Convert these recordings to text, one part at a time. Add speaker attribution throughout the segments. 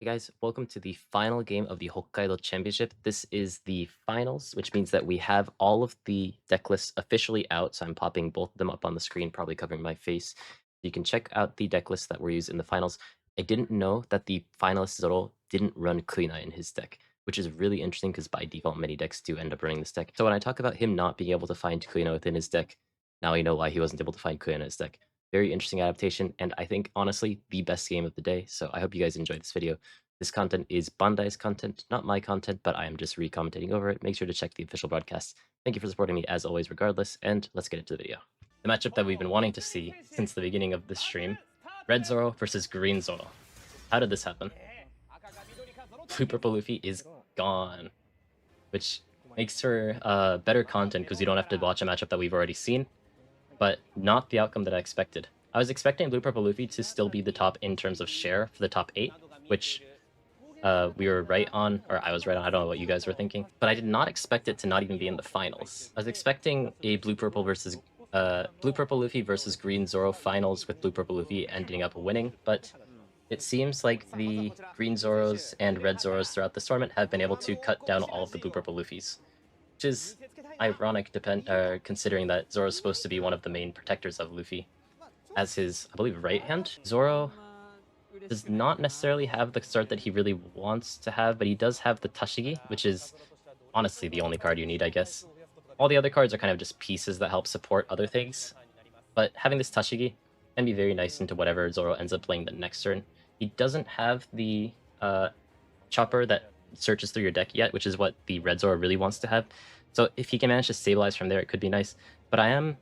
Speaker 1: Hey guys, welcome to the final game of the Hokkaido Championship. This is the finals, which means that we have all of the deck lists officially out. So I'm popping both of them up on the screen, probably covering my face. You can check out the deck lists that were used in the finals. I didn't know that the finalist Zoro didn't run Kuina in his deck, which is really interesting because by default, many decks do end up running this deck. So when I talk about him not being able to find Kuina within his deck, now you know why he wasn't able to find Kuina in his deck. Very interesting adaptation, and I think, honestly, the best game of the day. So I hope you guys enjoyed this video. This content is Bandai's content, not my content, but I am just re-commentating over it. Make sure to check the official broadcast. Thank you for supporting me as always, regardless, and let's get into the video. The matchup that we've been wanting to see since the beginning of this stream, Red Zoro versus Green Zoro. How did this happen? Blue Purple Luffy is gone, which makes for better content because you don't have to watch a matchup that we've already seen, but not the outcome that I expected. I was expecting Blue Purple Luffy to still be the top in terms of share for the top 8, which we were right on, or I was right on, I don't know what you guys were thinking, but I did not expect it to not even be in the finals. I was expecting a Blue Purple Luffy versus Green Zoro finals with Blue Purple Luffy ending up winning, but it seems like the Green Zoros and Red Zoros throughout this tournament have been able to cut down all of the Blue Purple Luffys, which is ironic considering that Zoro is supposed to be one of the main protectors of Luffy as his, I believe, right hand. Zoro does not necessarily have the start that he really wants to have, but he does have the Tashigi, which is honestly the only card you need, I guess. All the other cards are kind of just pieces that help support other things, but having this Tashigi can be very nice into whatever Zoro ends up playing the next turn. He doesn't have the chopper that searches through your deck yet, which is what the Red Zoro really wants to have. So if he can manage to stabilize from there, it could be nice. But I am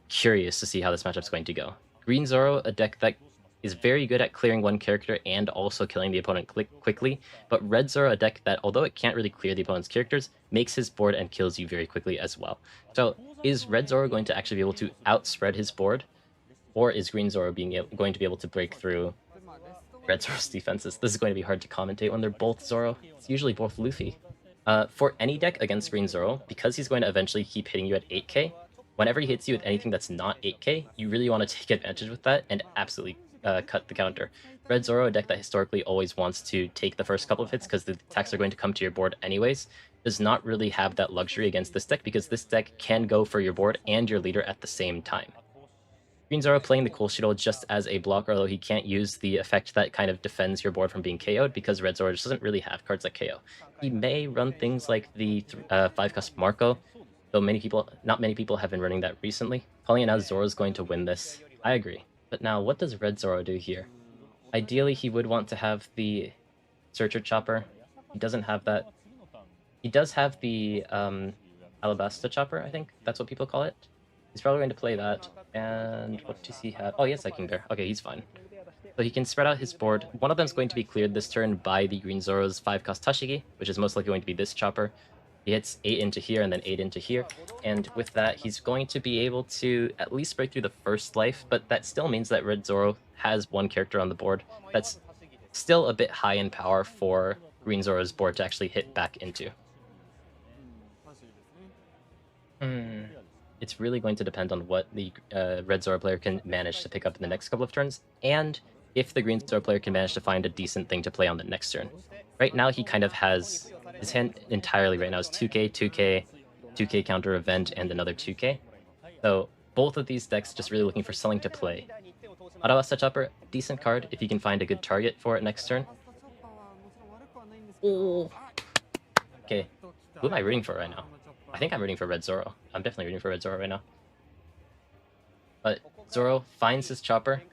Speaker 1: curious to see how this matchup's going to go. Green Zoro, a deck that is very good at clearing one character and also killing the opponent quickly, but Red Zoro, a deck that, although it can't really clear the opponent's characters, makes his board and kills you very quickly as well. So is Red Zoro going to actually be able to outspread his board, or is Green Zoro going to be able to break through Red Zoro's defenses? This is going to be hard to commentate when they're both Zoro. It's usually both Luffy. For any deck against Green Zoro, because he's going to eventually keep hitting you at 8k, whenever he hits you with anything that's not 8k, you really want to take advantage with that and absolutely cut the counter. Red Zoro, a deck that historically always wants to take the first couple of hits because the attacks are going to come to your board anyways, does not really have that luxury against this deck because this deck can go for your board and your leader at the same time. Green Zoro playing the Cool Shield just as a blocker, although he can't use the effect that kind of defends your board from being KO'd because Red Zoro just doesn't really have cards like KO. He may run things like the 5-cost Marco, though not many people have been running that recently. Calling it now Zoro's going to win this. I agree. But now, what does Red Zoro do here? Ideally, he would want to have the Searcher Chopper. He doesn't have that. He does have the Alabasta Chopper, I think. That's what people call it. He's probably going to play that. And what does he have? Oh, he has Psyking Bear. Okay, he's fine. So he can spread out his board. One of them is going to be cleared this turn by the Green Zoro's 5-cost Tashigi, which is most likely going to be this Chopper. He hits 8 into here and then 8 into here, and with that, he's going to be able to at least break through the first life, but that still means that Red Zoro has one character on the board that's still a bit high in power for Green Zoro's board to actually hit back into. It's really going to depend on what the Red Zoro player can manage to pick up in the next couple of turns, and if the Green Zoro player can manage to find a decent thing to play on the next turn. Right now, he kind of has his hand entirely right now is 2k, 2k, 2k counter event, and another 2k. So both of these decks just really looking for something to play. Arabasta Chopper, decent card if you can find a good target for it next turn. Oh. Okay, who am I rooting for right now? I think I'm rooting for Red Zoro. I'm definitely rooting for Red Zoro right now. But Zoro finds his Chopper.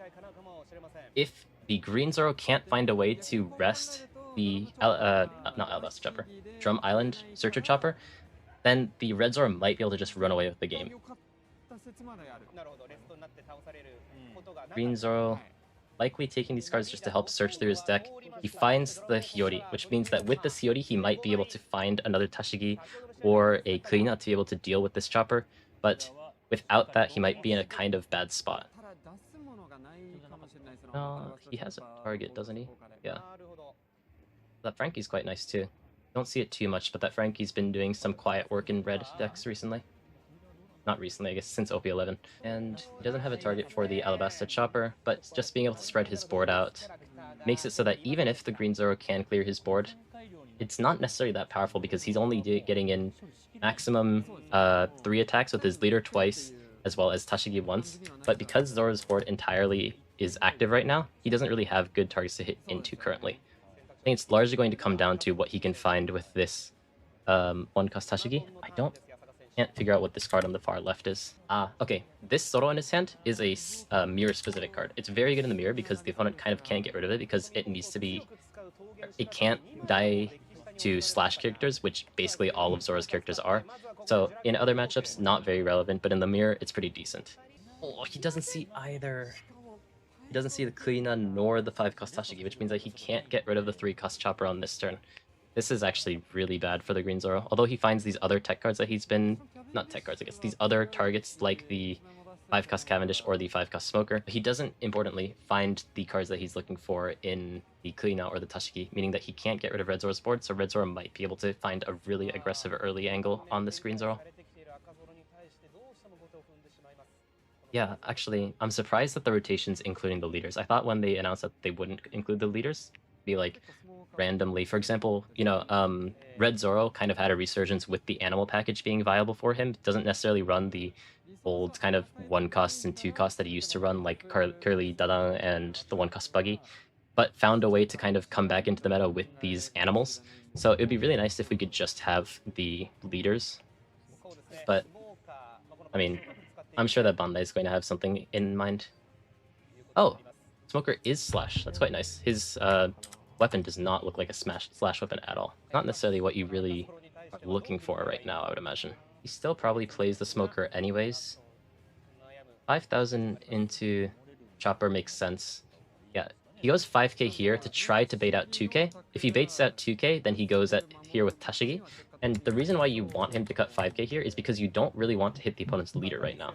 Speaker 1: If the Green Zoro can't find a way to rest the not Alabasta Chopper, Drum Island Searcher Chopper, then the Red Zoro might be able to just run away with the game. Green Zoro likely taking these cards just to help search through his deck. He finds the Hiyori, which means that with this Hiyori, he might be able to find another Tashigi or a Kuina to be able to deal with this Chopper, but without that, he might be in a kind of bad spot. He has a target, doesn't he? Yeah. That Frankie's quite nice too. Don't see it too much, but that Frankie's been doing some quiet work in red decks recently. Not recently, I guess, since OP11. And he doesn't have a target for the Alabasta Chopper, but just being able to spread his board out makes it so that even if the green Zoro can clear his board, it's not necessarily that powerful because he's only getting in maximum 3 attacks with his leader twice, as well as Tashigi once. But because Zoro's board entirely is active right now, he doesn't really have good targets to hit into currently. I think it's largely going to come down to what he can find with this one-cost Tashigi. Can't figure out what this card on the far left is. Okay. This Zoro in his hand is a mirror-specific card. It's very good in the mirror because the opponent kind of can't get rid of it because it needs to be... It can't die to slash characters, which basically all of Zoro's characters are. So in other matchups, not very relevant, but in the mirror, it's pretty decent. Oh, he doesn't see either. He doesn't see the Kuina nor the 5-cost Tashigi, which means that he can't get rid of the 3-cost Chopper on this turn. This is actually really bad for the green Zoro. Although he finds these other tech cards that he's been... Not tech cards, I guess. These other targets like the 5-cost Cavendish or the 5-cost Smoker. He doesn't, importantly, find the cards that he's looking for in the Kuina or the Tashigi, meaning that he can't get rid of Red Zoro's board, so Red Zoro might be able to find a really aggressive early angle on this green Zoro. Yeah, actually, I'm surprised that the rotation's including the leaders. I thought when they announced that they wouldn't include the leaders, be like randomly. For example, you know, Red Zoro kind of had a resurgence with the animal package being viable for him. Doesn't necessarily run the old kind of 1-cost and 2-cost that he used to run, like Curly Dadang and the 1-cost Buggy, but found a way to kind of come back into the meta with these animals. So it would be really nice if we could just have the leaders. But, I mean, I'm sure that Bandai is going to have something in mind. Oh, Smoker is Slash. That's quite nice. His weapon does not look like a slash weapon at all. Not necessarily what you really are looking for right now, I would imagine. He still probably plays the Smoker anyways. 5,000 into Chopper makes sense. Yeah, he goes 5k here to try to bait out 2k. If he baits out 2k, then he goes at here with Tashigi. And the reason why you want him to cut 5k here is because you don't really want to hit the opponent's leader right now.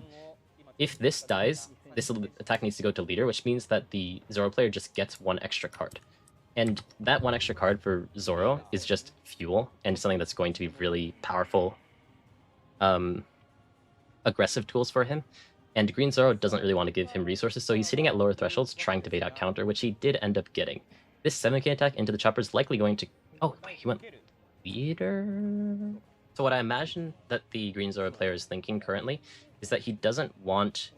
Speaker 1: If this dies, this attack needs to go to leader, which means that the Zoro player just gets 1 extra card. And that 1 extra card for Zoro is just fuel, and something that's going to be really powerful aggressive tools for him. And Green Zoro doesn't really want to give him resources, so he's hitting at lower thresholds, trying to bait out counter, which he did end up getting. This 7k attack into the chopper is likely going to... Oh, wait, he went leader? So what I imagine that the Green Zoro player is thinking currently is that he doesn't want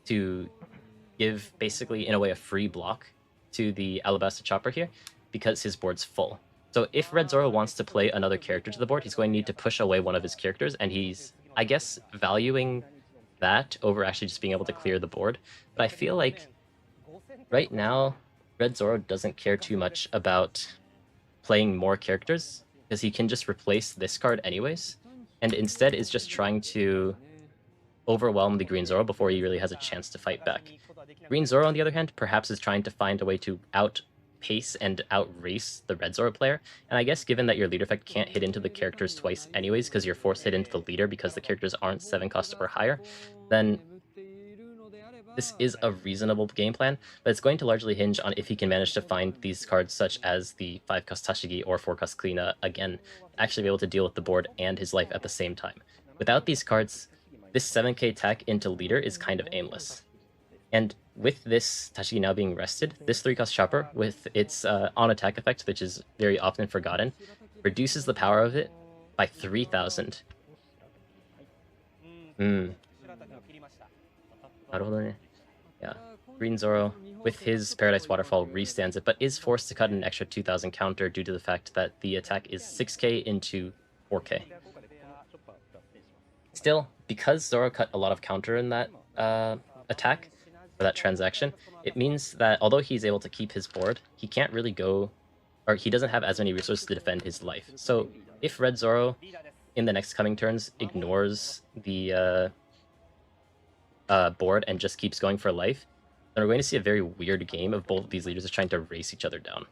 Speaker 1: to give, basically, in a way, a free block to the Alabasta chopper here, because his board's full. So if Red Zoro wants to play another character to the board, he's going to need to push away one of his characters, and he's, I guess, valuing that over actually just being able to clear the board. But I feel like right now, Red Zoro doesn't care too much about playing more characters, because he can just replace this card anyways, and instead is just trying to overwhelm the Green Zoro before he really has a chance to fight back. Green Zoro, on the other hand, perhaps is trying to find a way to outpace and outrace the Red Zoro player, and I guess given that your leader effect can't hit into the characters twice anyways, because you're forced to hit into the leader because the characters aren't 7-cost or higher, then this is a reasonable game plan, but it's going to largely hinge on if he can manage to find these cards such as the 5-cost Tashigi or 4-cost Kuina again, actually be able to deal with the board and his life at the same time. Without these cards, this 7k tech into leader is kind of aimless. And with this Tashigi now being rested, this 3-cost chopper, with its on-attack effect, which is very often forgotten, reduces the power of it by 3,000. Yeah, Green Zoro, with his Paradise Waterfall, restands it, but is forced to cut an extra 2,000 counter due to the fact that the attack is 6k into 4k. Still, because Zoro cut a lot of counter in that attack, for that transaction, it means that although he's able to keep his board, he can't really go, or he doesn't have as many resources to defend his life. So if Red Zoro, in the next coming turns, ignores the board and just keeps going for life, then we're going to see a very weird game of both of these leaders trying to race each other down.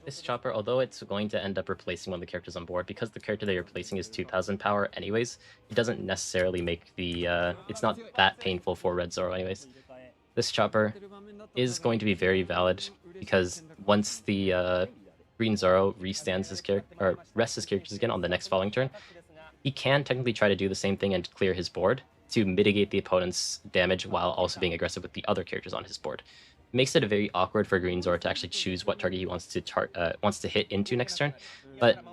Speaker 1: This chopper, although it's going to end up replacing one of the characters on board, because the character they're replacing is 2,000 power anyways, it doesn't necessarily make the... it's not that painful for Red Zoro anyways. This chopper is going to be very valid because once the green Zoro restands his character or rests his characters again on the next following turn, he can technically try to do the same thing and clear his board to mitigate the opponent's damage while also being aggressive with the other characters on his board. It makes it very awkward for Green Zoro to actually choose what target he wants to hit into next turn, but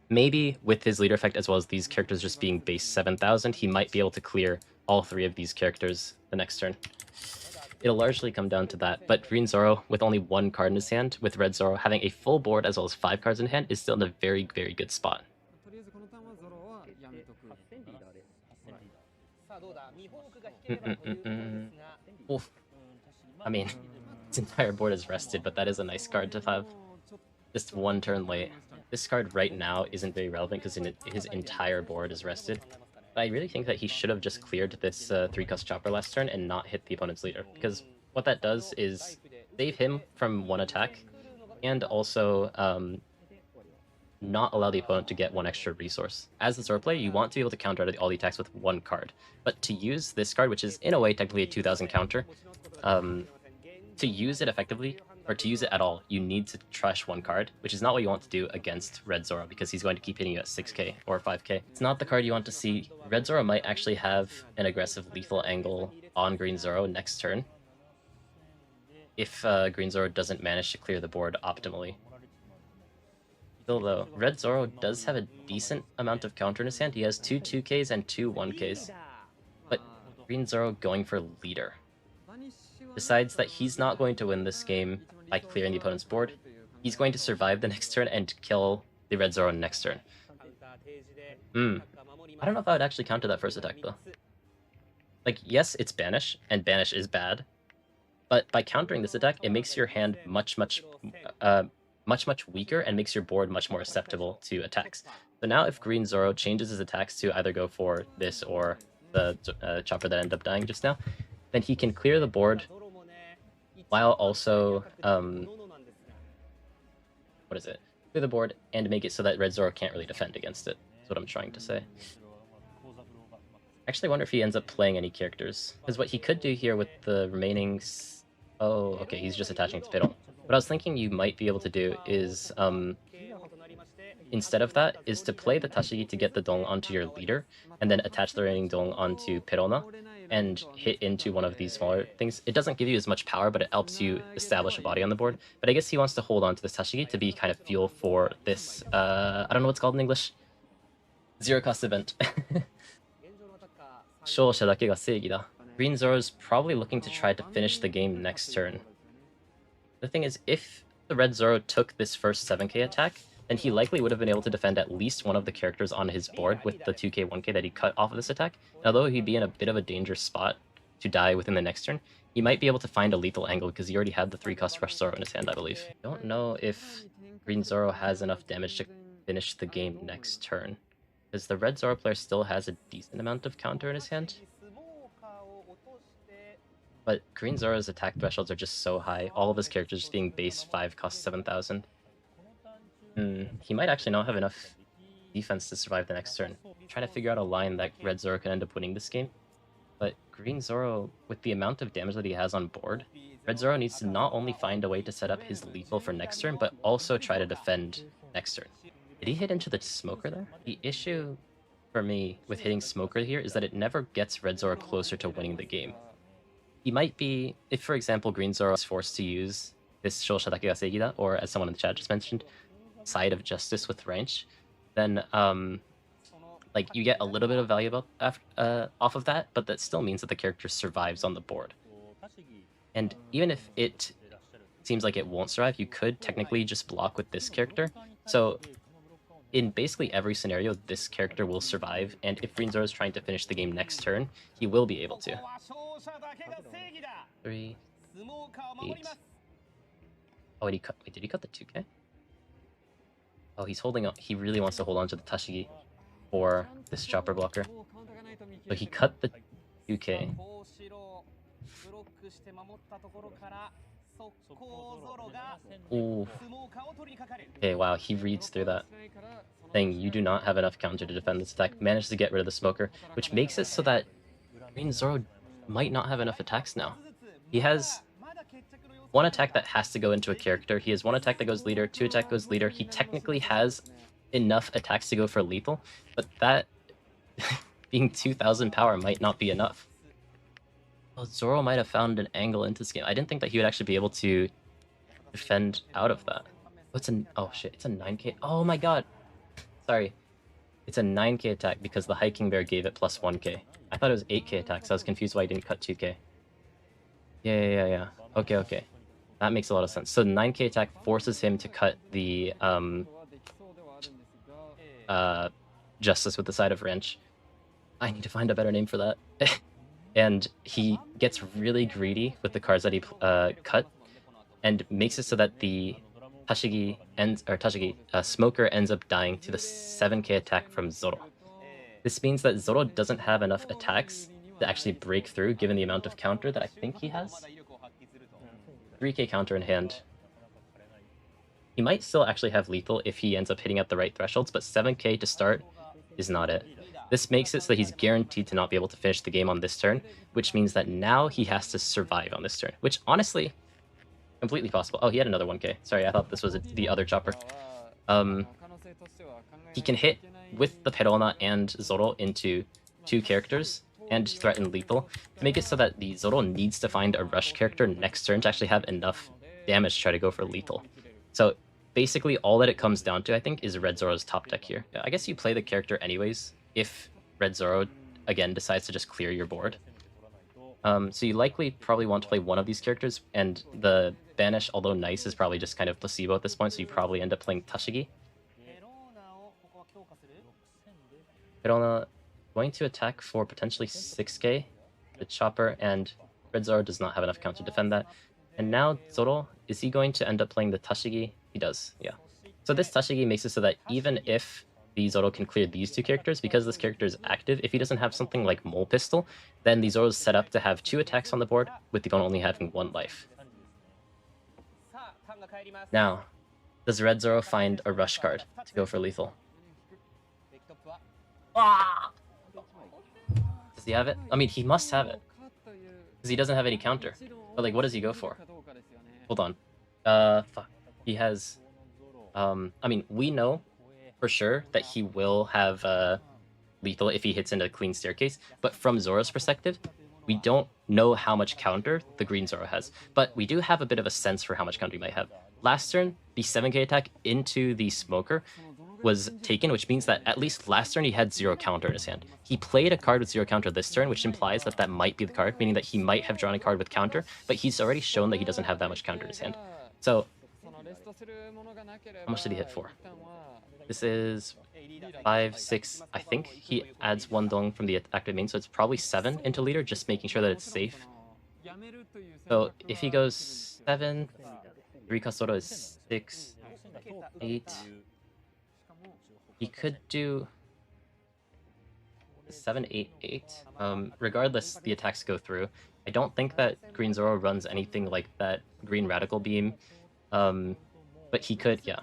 Speaker 1: maybe with his leader effect as well as these characters just being base 7,000, he might be able to clear all three of these characters the next turn. It'll largely come down to that, but Green Zoro, with only one card in his hand, with Red Zoro having a full board as well as 5 cards in hand, is still in a very, very good spot. Oof. I mean, his entire board is rested, but that is a nice card to have just one turn late. This card right now isn't very relevant because his entire board is rested. But I really think that he should have just cleared this 3-cost chopper last turn and not hit the opponent's leader, because what that does is save him from one attack and also not allow the opponent to get one extra resource. As the Zoro player, you want to be able to counter all the attacks with one card, but to use this card, which is in a way technically a 2000 counter, to use it effectively, or to use it at all, you need to trash one card, which is not what you want to do against Red Zoro, because he's going to keep hitting you at 6k or 5k. It's not the card you want to see. Red Zoro might actually have an aggressive lethal angle on Green Zoro next turn, if Green Zoro doesn't manage to clear the board optimally. Still though, Red Zoro does have a decent amount of counter in his hand. He has 2 2ks and 2 1ks, but Green Zoro going for leader decides that he's not going to win this game by clearing the opponent's board. He's going to survive the next turn and kill the Red Zoro next turn. I don't know if I would actually counter that first attack though. Like, yes, it's Banish, and Banish is bad, but by countering this attack, it makes your hand much weaker and makes your board much more susceptible to attacks. So now if Green Zoro changes his attacks to either go for this or the chopper that ended up dying just now, then he can clear the board while also clear the board and make it so that Red Zoro can't really defend against it. That's what I'm trying to say. Actually, I wonder if he ends up playing any characters, because what he could do here with the remaining... Oh, okay, he's just attaching to Piddle. What I was thinking you might be able to do is, instead of that, is to play the Tashigi to get the Dong onto your leader, and then attach the remaining Dong onto Pirona, and hit into one of these smaller things. It doesn't give you as much power, but it helps you establish a body on the board. But I guess he wants to hold on to this Tashigi to be kind of fuel for this, I don't know what's called in English. Zero-cost event. Green Zoro's probably looking to try to finish the game next turn. The thing is, if the Red Zoro took this first 7k attack, then he likely would have been able to defend at least one of the characters on his board with the 2k, 1k that he cut off of this attack. And although he'd be in a bit of a dangerous spot to die within the next turn, he might be able to find a lethal angle because he already had the 3-cost Rush Zoro in his hand, I believe. I don't know if Green Zoro has enough damage to finish the game next turn, because the Red Zoro player still has a decent amount of counter in his hand. But Green Zoro's attack thresholds are just so high, all of his characters just being base 5 cost 7,000. He might actually not have enough defense to survive the next turn. Trying to figure out a line that Red Zoro can end up winning this game. But Green Zoro, with the amount of damage that he has on board, Red Zoro needs to not only find a way to set up his lethal for next turn, but also try to defend next turn. Did he hit into the Smoker there? The issue for me with hitting Smoker here is that it never gets Red Zoro closer to winning the game. He might be, if for example Green Zoro is forced to use this Shosha Dake ga Seigi da, or as someone in the chat just mentioned, Side of Justice with range, then like you get a little bit of value off of that, but that still means that the character survives on the board. And even if it seems like it won't survive, you could technically just block with this character. So in basically every scenario, this character will survive, and if Green Zoro is trying to finish the game next turn, he will be able to. 3, 8. Oh, wait, did he cut the 2k? Oh, he's holding up. He really wants to hold on to the Tashigi for this chopper blocker. So he cut the 2k. Ooh. Okay, wow, he reads through that, saying you do not have enough counter to defend this attack. Manages to get rid of the Smoker, which makes it so that Green Zoro might not have enough attacks now. He has one attack that has to go into a character. He has one attack that goes leader, two attack goes leader. He technically has enough attacks to go for lethal, but that being 2000 power might not be enough. Well, Zoro might have found an angle into this game. I didn't think that he would actually be able to defend out of that. Oh shit, it's a 9k. Oh my god. Sorry. It's a 9k attack because the hiking bear gave it plus 1k. I thought it was 8k attack, so I was confused why he didn't cut 2k. Yeah. Okay. That makes a lot of sense. So 9k attack forces him to cut the Justice with the side of wrench. I need to find a better name for that. And he gets really greedy with the cards that he cut, and makes it so that the Tashigi Smoker ends up dying to the 7k attack from Zoro. This means that Zoro doesn't have enough attacks to actually break through, given the amount of counter that I think he has. 3k counter in hand. He might still actually have lethal if he ends up hitting at the right thresholds, but 7k to start is not it. This makes it so that he's guaranteed to not be able to finish the game on this turn, which means that now he has to survive on this turn, which honestly, completely possible. Oh, he had another 1k. Sorry, I thought this was the other chopper. He can hit with the Perona and Zoro into 2 characters and threaten lethal to make it so that the Zoro needs to find a rush character next turn to actually have enough damage to try to go for lethal. So basically all that it comes down to, I think, is Red Zoro's top deck here. I guess you play the character anyways if Red Zoro, again, decides to just clear your board. So you likely probably want to play one of these characters, and the Banish, although nice, is probably just kind of placebo at this point, so you probably end up playing Tashigi. Perona going to attack for potentially 6k, the chopper, and Red Zoro does not have enough counter to defend that. And now Zoro, is he going to end up playing the Tashigi? He does, yeah. So this Tashigi makes it so that even if the Zoro can clear these 2 characters, because this character is active, if he doesn't have something like Mole Pistol, then the Zoro is set up to have 2 attacks on the board, with the opponent only having 1 life. Now, does Red Zoro find a rush card to go for lethal? Does he have it? I mean, he must have it, because he doesn't have any counter. But like, what does he go for? Hold on. Fuck. He has... I mean, we know for sure that he will have lethal if he hits into a clean staircase, but from Zoro's perspective, we don't know how much counter the green Zoro has, but we do have a bit of a sense for how much counter he might have. Last turn, the 7k attack into the Smoker was taken, which means that at least last turn he had 0 counter in his hand. He played a card with 0 counter this turn, which implies that that might be the card, meaning that he might have drawn a card with counter, but he's already shown that he doesn't have that much counter in his hand. So, how much did he hit for? This is 5, 6, I think he adds 1 dong from the active main, so it's probably 7 into leader, just making sure that it's safe. So if he goes 7, 3 Kasoro is 6, 8. He could do 7, 8, 8. Regardless, the attacks go through. I don't think that Green Zoro runs anything like that Green Radical Beam. But he could, yeah.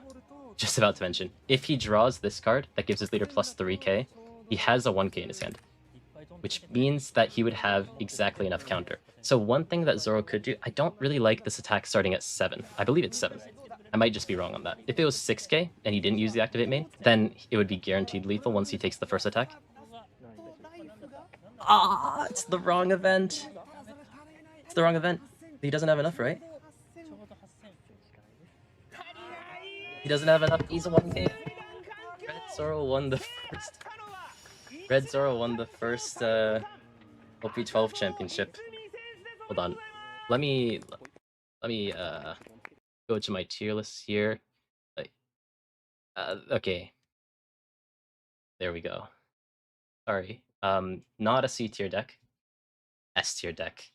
Speaker 1: Just about to mention. If he draws this card, that gives his leader plus 3k, he has a 1k in his hand. Which means that he would have exactly enough counter. So one thing that Zoro could do, I don't really like this attack starting at 7. I believe it's 7. I might just be wrong on that. If it was 6k and he didn't use the activate main, then it would be guaranteed lethal once he takes the first attack. Ah, it's the wrong event. It's the wrong event. He doesn't have enough, right? He doesn't have enough. He's a 1k. Red Zoro won the first. Red Zoro won the first OP12 championship. Hold on. Let me go to my tier list here. Okay. There we go. Sorry. Not a C tier deck. S tier deck.